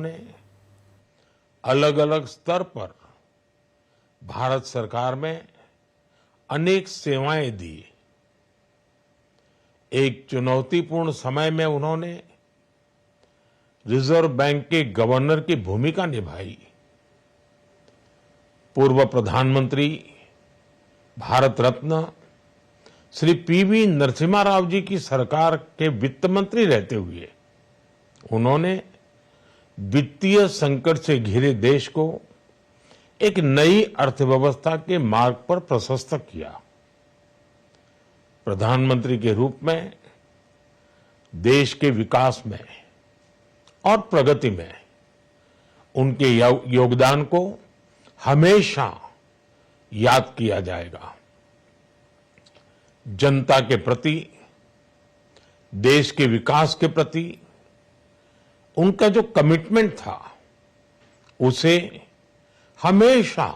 उन्होंने अलग अलग स्तर पर भारत सरकार में अनेक सेवाएं दी। एक चुनौतीपूर्ण समय में उन्होंने रिजर्व बैंक के गवर्नर की भूमिका निभाई। पूर्व प्रधानमंत्री भारत रत्न श्री पीवी नरसिम्हा राव जी की सरकार के वित्त मंत्री रहते हुए उन्होंने वित्तीय संकट से घिरे देश को एक नई अर्थव्यवस्था के मार्ग पर प्रशस्त किया। प्रधानमंत्री के रूप में देश के विकास में और प्रगति में उनके योगदान को हमेशा याद किया जाएगा। जनता के प्रति, देश के विकास के प्रति उनका जो कमिटमेंट था उसे हमेशा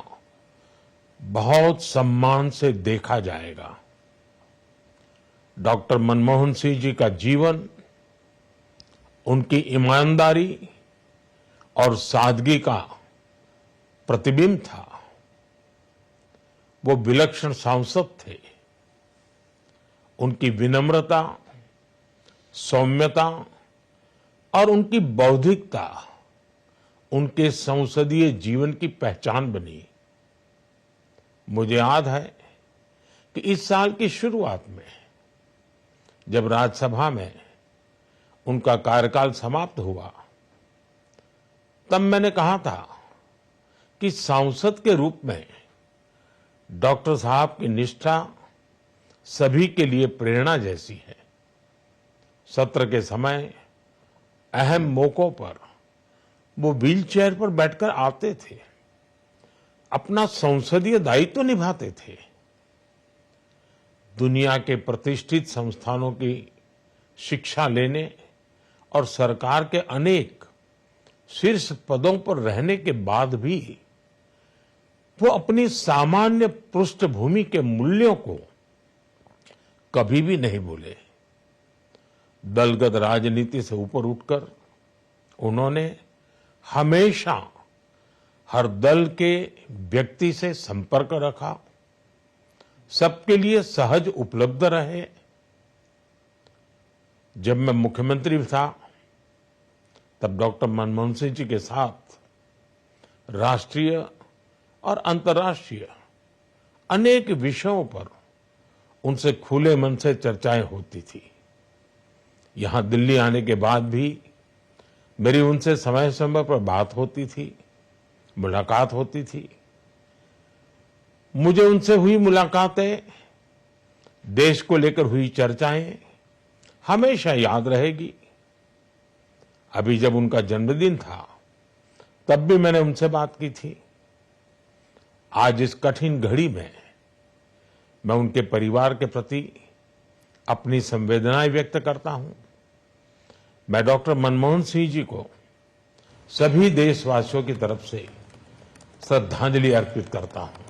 बहुत सम्मान से देखा जाएगा। डॉक्टर मनमोहन सिंह जी का जीवन उनकी ईमानदारी और सादगी का प्रतिबिंब था। वो विलक्षण सांसद थे। उनकी विनम्रता, सौम्यता और उनकी बौद्धिकता उनके संसदीय जीवन की पहचान बनी। मुझे याद है कि इस साल की शुरुआत में जब राज्यसभा में उनका कार्यकाल समाप्त हुआ, तब मैंने कहा था कि सांसद के रूप में डॉक्टर साहब की निष्ठा सभी के लिए प्रेरणा जैसी है। सत्र के समय अहम मौकों पर वो व्हीलचेयर पर बैठकर आते थे, अपना संसदीय दायित्व निभाते थे। दुनिया के प्रतिष्ठित संस्थानों की शिक्षा लेने और सरकार के अनेक शीर्ष पदों पर रहने के बाद भी वो अपनी सामान्य पृष्ठभूमि के मूल्यों को कभी भी नहीं भूले। दलगत राजनीति से ऊपर उठकर उन्होंने हमेशा हर दल के व्यक्ति से संपर्क रखा, सबके लिए सहज उपलब्ध रहे। जब मैं मुख्यमंत्री था तब डॉक्टर मनमोहन सिंह जी के साथ राष्ट्रीय और अंतर्राष्ट्रीय अनेक विषयों पर उनसे खुले मन से चर्चाएं होती थी। यहां दिल्ली आने के बाद भी मेरी उनसे समय समय पर बात होती थी, मुलाकात होती थी। मुझे उनसे हुई मुलाकातें, देश को लेकर हुई चर्चाएं हमेशा याद रहेगी। अभी जब उनका जन्मदिन था तब भी मैंने उनसे बात की थी। आज इस कठिन घड़ी में मैं उनके परिवार के प्रति अपनी संवेदनाएं व्यक्त करता हूं। मैं डॉक्टर मनमोहन सिंह जी को सभी देशवासियों की तरफ से श्रद्धांजलि अर्पित करता हूं।